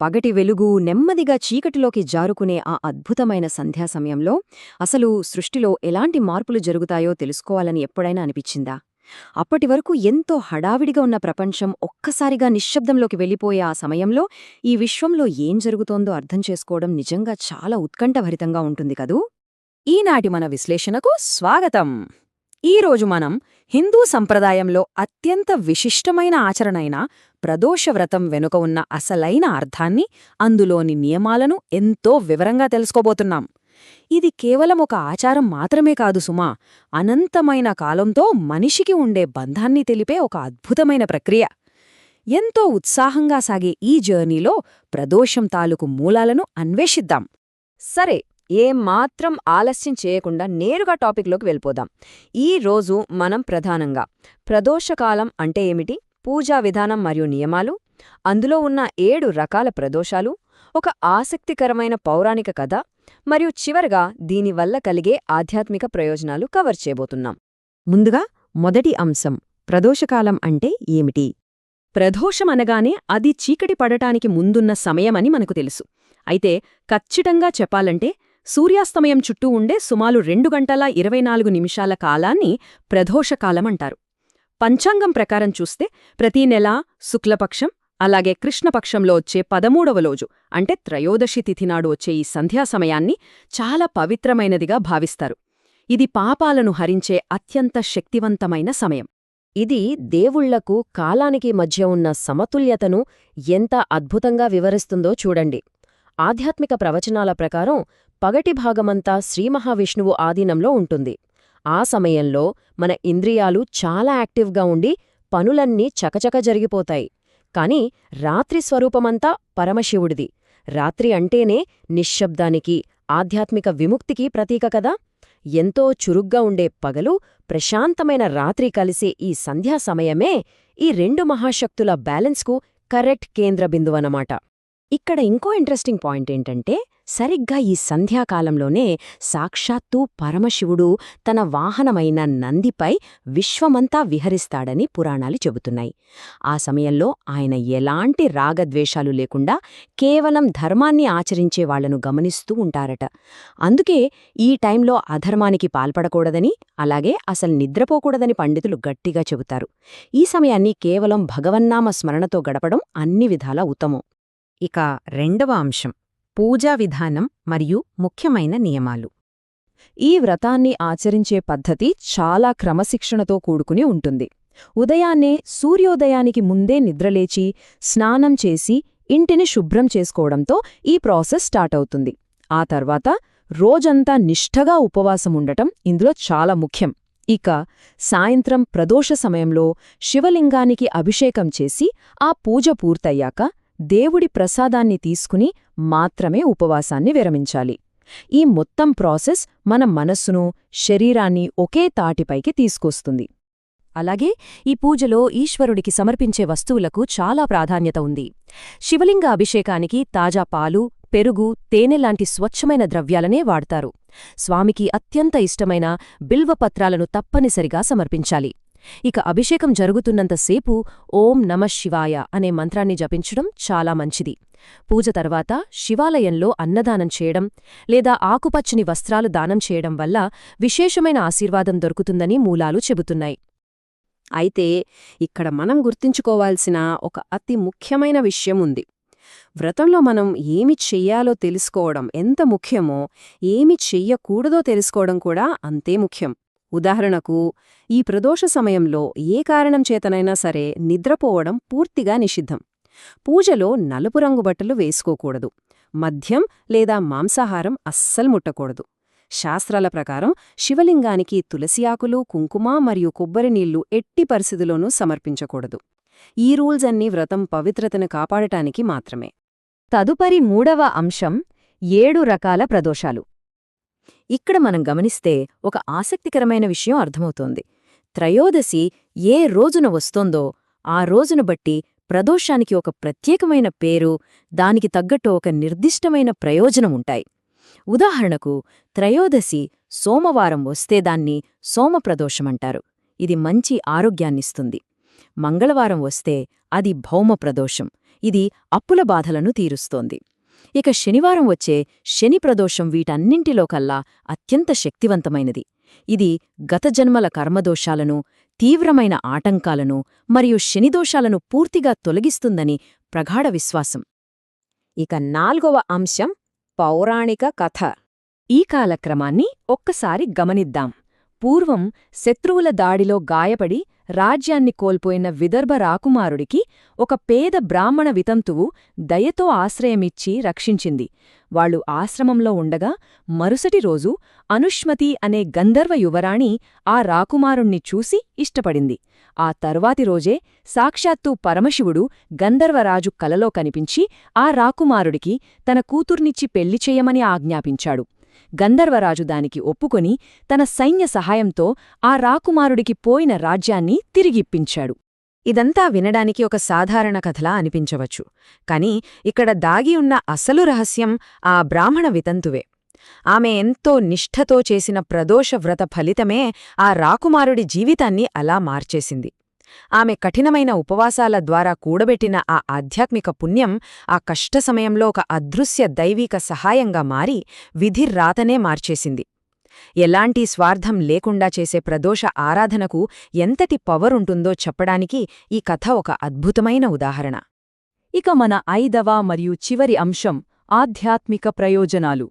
పగటి వెలుగు నెమ్మదిగా చీకటిలోకి జారుకునే ఆ అద్భుతమైన సంధ్యా సమయంలో అసలు సృష్టిలో ఎలాంటి మార్పులు జరుగుతాయో తెలుసుకోవాలని ఎప్పుడైనా అనిపించిందా? అప్పటివరకు ఎంతో హడావిడిగా ఉన్న ప్రపంచం ఒక్కసారిగా నిశ్శబ్దంలోకి వెళ్ళిపోయే ఆ సమయంలో ఈ విశ్వంలో ఏం జరుగుతోందో అర్థం చేసుకోవడం నిజంగా చాలా ఉత్కంఠభరితంగా ఉంటుంది కదూ? ఈనాటి మన విశ్లేషణకు స్వాగతం. ఈరోజు మనం హిందూ సంప్రదాయంలో అత్యంత విశిష్టమైన ఆచరణైన ప్రదోషవ్రతం వెనుక ఉన్న అసలైన అర్థాన్ని, అందులోని నియమాలను ఎంతో వివరంగా తెలుసుకోబోతున్నాం. ఇది కేవలం ఒక ఆచారం మాత్రమే కాదు సుమా, అనంతమైన కాలంతో మనిషికి ఉండే బంధాన్ని తెలిపే ఒక అద్భుతమైన ప్రక్రియ. ఎంతో ఉత్సాహంగా సాగే ఈ జర్నీలో ప్రదోషం తాలూకు మూలాలను అన్వేషిద్దాం. సరే, ఏమాత్రం ఆలస్యం చేయకుండా నేరుగా టాపిక్లోకి వెళ్ళిపోదాం. ఈ రోజు మనం ప్రధానంగా ప్రదోషకాలం అంటే ఏమిటి, పూజా విధానం మరియు నియమాలు, అందులో ఉన్న 7 రకాల ప్రదోషాలు, ఒక ఆసక్తికరమైన పౌరాణిక కథ, మరియు చివరగా దీనివల్ల కలిగే ఆధ్యాత్మిక ప్రయోజనాలు కవర్ చేయబోతున్నాం. ముందుగా మొదటి అంశం, ప్రదోషకాలం అంటే ఏమిటి? ప్రదోషమనగానే అది చీకటి పడటానికి ముందున్న సమయమని మనకు తెలుసు. అయితే ఖచ్చితంగా చెప్పాలంటే సూర్యాస్తమయం చుట్టూ ఉండే సుమారు 2 గంటల 24 నిమిషాల కాలాన్ని ప్రదోషకాలమంటారు. పంచాంగం ప్రకారం చూస్తే ప్రతీ నెలా శుక్లపక్షం, అలాగే కృష్ణపక్షంలో వచ్చే 13వ రోజు అంటే త్రయోదశి తిథినాడు వచ్చే ఈ సంధ్యా సమయాన్ని చాలా పవిత్రమైనదిగా భావిస్తారు. ఇది పాపాలను హరించే అత్యంత శక్తివంతమైన సమయం. ఇది దేవుళ్లకు కాలానికి మధ్య ఉన్న సమతుల్యతను ఎంత అద్భుతంగా వివరిస్తుందో చూడండి. ఆధ్యాత్మిక ప్రవచనాల ప్రకారం పగటి భాగమంతా శ్రీమహావిష్ణువు ఆధీనంలో ఉంటుంది. ఆ సమయంలో మన ఇంద్రియాలు చాలా యాక్టివ్గా ఉండి పనులన్నీ చకచక జరిగిపోతాయి. కాని రాత్రి స్వరూపమంతా పరమశివుడిది. రాత్రి అంటేనే నిశ్శబ్దానికి, ఆధ్యాత్మిక విముక్తికి ప్రతీక కదా. ఎంతో చురుగ్గా ఉండే పగలు, ప్రశాంతమైన రాత్రి కలిసే ఈ సంధ్యా సమయమే ఈ 2 మహాశక్తుల బ్యాలెన్స్కు కరెక్ట్ కేంద్రబిందువన్నమాట. ఇక్కడ ఇంకో ఇంట్రెస్టింగ్ పాయింట్ ఏంటంటే, సరిగ్గా ఈ సంధ్యాకాలంలోనే సాక్షాత్తూ పరమశివుడు తన వాహనమైన నందిపై విశ్వమంతా విహరిస్తాడని పురాణాలు చెబుతున్నాయి. ఆ సమయంలో ఆయన ఎలాంటి రాగద్వేషాలు లేకుండా కేవలం ధర్మాన్ని ఆచరించే వాళ్లను గమనిస్తూ ఉంటారట. అందుకే ఈ టైంలో అధర్మానికి పాల్పడకూడదని, అలాగే అసలు నిద్రపోకూడదని పండితులు గట్టిగా చెబుతారు. ఈ సమయాన్ని కేవలం భగవన్నామ స్మరణతో గడపడం అన్ని విధాలా ఉత్తమం. ఇక రెండవ అంశం, పూజా విధానం మరియు ముఖ్యమైన నియమాలు. ఈ వ్రతాన్ని ఆచరించే పద్ధతి చాలా క్రమశిక్షణతో కూడుకుని ఉంటుంది. ఉదయాన్నే సూర్యోదయానికి ముందే నిద్రలేచి స్నానం చేసి ఇంటిని శుభ్రం చేసుకోవడంతో ఈ ప్రాసెస్ స్టార్ట్ అవుతుంది. ఆ తర్వాత రోజంతా నిష్ఠగా ఉపవాసముండటం ఇందులో చాలా ముఖ్యం. ఇక సాయంత్రం ప్రదోష సమయంలో శివలింగానికి అభిషేకం చేసి ఆ పూజ పూర్తయ్యాక దేవుడి ప్రసాదాన్ని తీసుకుని మాత్రమే ఉపవాసాన్ని విరమించాలి. ఈ మొత్తం ప్రాసెస్ మన మనస్సును, శరీరాన్ని ఒకే తాటిపైకి తీసుకొస్తుంది. అలాగే ఈ పూజలో ఈశ్వరుడికి సమర్పించే వస్తువులకు చాలా ప్రాధాన్యత ఉంది. శివలింగ అభిషేకానికి తాజా పాలు, పెరుగు, తేనె లాంటి స్వచ్ఛమైన ద్రవ్యాలనే వాడతారు. స్వామికి అత్యంత ఇష్టమైన బిల్వపత్రాలను తప్పనిసరిగా సమర్పించాలి. ఇక అభిషేకం జరుగుతున్నంతసేపు ఓం నమః శివాయ అనే మంత్రాన్ని జపించడం చాలా మంచిది. పూజ తర్వాత శివాలయంలో అన్నదానం చేయడం లేదా ఆకుపచ్చని వస్త్రాలు దానం చేయడం వల్ల విశేషమైన ఆశీర్వాదం దొరుకుతుందని మూలాలు చెబుతున్నాయి. అయితే ఇక్కడ మనం గుర్తుంచుకోవాల్సిన ఒక అతి ముఖ్యమైన విషయం ఉంది. వ్రతంలో మనం ఏమి చెయ్యాలో తెలుసుకోవడం ఎంత ముఖ్యమో, ఏమి చెయ్యకూడదో తెలుసుకోవడం కూడా అంతే ముఖ్యం. ఉదాహరణకు, ఈ ప్రదోష సమయంలో ఏ కారణం చేతనైనా సరే నిద్రపోవడం పూర్తిగా నిషిద్ధం. పూజలో నలుపు రంగు బట్టలు వేసుకోకూడదు. మద్యం లేదా మాంసాహారం అస్సలు ముట్టకూడదు. శాస్త్రాల ప్రకారం శివలింగానికి తులసి ఆకులు, కుంకుమ మరియు కొబ్బరి నీళ్లు ఎట్టి పరిస్థితిలోనూ సమర్పించకూడదు. ఈ రూల్స్ అన్నీ వ్రతం పవిత్రతను కాపాడటానికి మాత్రమే. తదుపరి మూడవ అంశం, 7 రకాల ప్రదోషాలు. ఇక్కడ మనం గమనిస్తే ఒక ఆసక్తికరమైన విషయం అర్థమవుతోంది. త్రయోదశి ఏ రోజున వస్తోందో ఆ రోజును బట్టి ప్రదోషానికి ఒక ప్రత్యేకమైన పేరు, దానికి తగ్గట్టు ఒక నిర్దిష్టమైన ప్రయోజనముంటాయి. ఉదాహరణకు, త్రయోదశి సోమవారం వస్తే దాన్ని సోమప్రదోషమంటారు. ఇది మంచి ఆరోగ్యాన్నిస్తుంది. మంగళవారం వస్తే అది భౌమ ప్రదోషం. ఇది అప్పుల బాధలను తీరుస్తోంది. ఇక శనివారం వచ్చే శని ప్రదోషం వీటన్నింటిలో కల్లా అత్యంత శక్తివంతమైనది. ఇది గత జన్మల కర్మదోషాలను, తీవ్రమైన ఆటంకాలను మరియు శనిదోషాలను పూర్తిగా తొలగిస్తుందని ప్రగాఢ విశ్వాసం. ఇక 4వ అంశం పౌరాణిక కథ. ఈ కాలక్రమాన్ని ఒక్కసారి గమనిద్దాం. పూర్వం శత్రువుల దాడిలో గాయపడి రాజ్యాన్ని కోల్పోయిన విదర్భ రాకుమారుడికి ఒక పేద బ్రాహ్మణ వితంతువు దయతో ఆశ్రయమిచ్చి రక్షించింది. వాళ్లు ఆశ్రమంలో ఉండగా మరుసటి రోజు అనుష్మతి అనే గంధర్వ యువరాణి ఆ రాకుమారుణ్ణి చూసి ఇష్టపడింది. ఆ తర్వాతి రోజే సాక్షాత్తు పరమశివుడు గంధర్వరాజు కలలో కనిపించి ఆ రాకుమారుడికి తన కూతుర్నిచ్చి పెళ్లి చెయ్యమని ఆజ్ఞాపించాడు. గంధర్వరాజు దానికి ఒప్పుకొని తన సైన్య సహాయంతో ఆ రాకుమారుడికి పోయిన రాజ్యాన్ని తిరిగిప్పించాడు. ఇదంతా వినడానికి ఒక సాధారణ కథలా అనిపించవచ్చు, కాని ఇక్కడ దాగి ఉన్న అసలు రహస్యం ఆ బ్రాహ్మణ వితంతువే. ఆమె ఎంతో నిష్ఠతో చేసిన ప్రదోష వ్రత ఫలితమే ఆ రాకుమారుడి జీవితాన్ని అలా మార్చేసింది. ఆమె కఠినమైన ఉపవాసాల ద్వారా కూడబెట్టిన ఆ ఆధ్యాత్మిక పుణ్యం ఆ కష్ట సమయంలో ఒక అదృశ్య దైవీక సహాయంగా మారి విధిర్రాతనే మార్చేసింది. ఎలాంటి స్వార్థం లేకుండా చేసే ప్రదోష ఆరాధనకు ఎంతటి పవరుంటుందో చెప్పడానికి ఈ కథ ఒక అద్భుతమైన ఉదాహరణ. ఇక మన 5వ మరియు చివరి అంశం ఆధ్యాత్మిక ప్రయోజనాలు.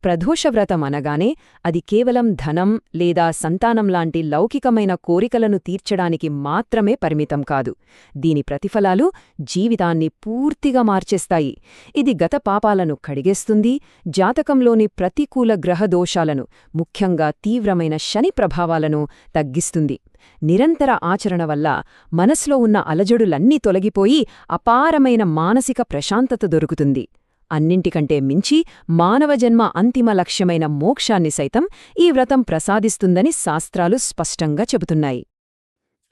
ప్రదోషవ్రతం అనగానే అది కేవలం ధనం లేదా సంతానంలాంటి లౌకికమైన కోరికలను తీర్చడానికి మాత్రమే పరిమితం కాదు. దీని ప్రతిఫలాలు జీవితాన్ని పూర్తిగా మార్చేస్తాయి. ఇది గత పాపాలను కడిగేస్తుంది, జాతకంలోని ప్రతికూల గ్రహదోషాలను, ముఖ్యంగా తీవ్రమైన శని ప్రభావాలను తగ్గిస్తుంది. నిరంతర ఆచరణ వల్ల మనసులో ఉన్న అలజడులన్నీ తొలగిపోయి అపారమైన మానసిక ప్రశాంతత దొరుకుతుంది. అన్నింటికంటే మించి మానవ జన్మ అంతిమ లక్ష్యమైన మోక్షాన్ని సైతం ఈ వ్రతం ప్రసాదిస్తుందని శాస్త్రాలు స్పష్టంగా చెబుతున్నాయి.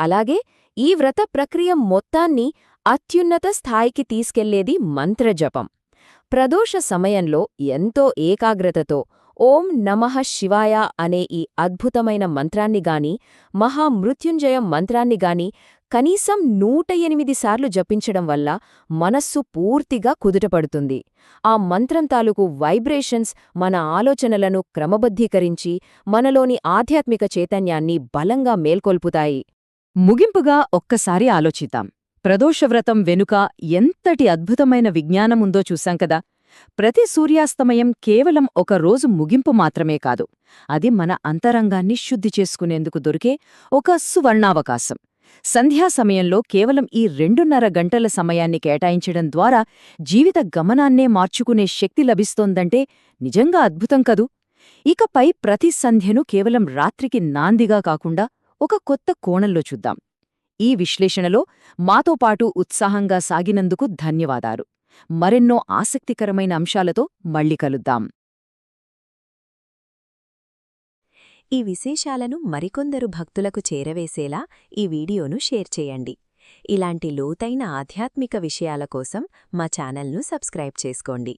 అలాగే ఈ వ్రత ప్రక్రియ మొత్తాన్ని అత్యున్నత స్థాయికి తీసుకెళ్లేది మంత్రజపం. ప్రదోష సమయంలో ఎంతో ఏకాగ్రతతో ఓం నమః శివాయ అనే ఈ అద్భుతమైన మంత్రాన్నిగాని, మహామృత్యుంజయ మంత్రాన్నిగాని కనీసం 108 సార్లు జపించడం వల్ల మనస్సు పూర్తిగా కుదుటపడుతుంది. ఆ మంత్రం తాలూకు వైబ్రేషన్స్ మన ఆలోచనలను క్రమబద్ధీకరించి మనలోని ఆధ్యాత్మిక చైతన్యాన్ని బలంగా మేల్కొల్పుతాయి. ముగింపుగా ఒక్కసారి ఆలోచిద్దాం. ప్రదోషవ్రతం వెనుక ఎంతటి అద్భుతమైన విజ్ఞానముందో చూశాం కదా. ప్రతి సూర్యాస్తమయం కేవలం ఒక రోజు ముగింపు మాత్రమే కాదు, అది మన అంతరంగాన్ని శుద్ధి చేసుకునేందుకు దొరికే ఒక సువర్ణావకాశం. సంధ్యా సమయంలో కేవలం ఈ 2.5 గంటల సమయాన్ని కేటాయించడం ద్వారా జీవిత గమనాన్నే మార్చుకునే శక్తి లభిస్తోందంటే నిజంగా అద్భుతం కదూ. ఇకపై ప్రతి సంధ్యను కేవలం రాత్రికి నాందిగా కాకుండా ఒక కొత్త కోణంలో చూద్దాం. ఈ విశ్లేషణలో మాతో పాటు ఉత్సాహంగా సాగినందుకు ధన్యవాదాలు. మరెన్నో ఆసక్తికరమైన అంశాలతో మళ్ళీ కలుద్దాం. ఈ విశేషాలను మరికొందరు భక్తులకు చేరవేసేలా ఈ వీడియోను షేర్ చేయండి. ఇలాంటి లోతైన ఆధ్యాత్మిక విషయాల కోసం మా ఛానల్ను సబ్స్క్రైబ్ చేసుకోండి.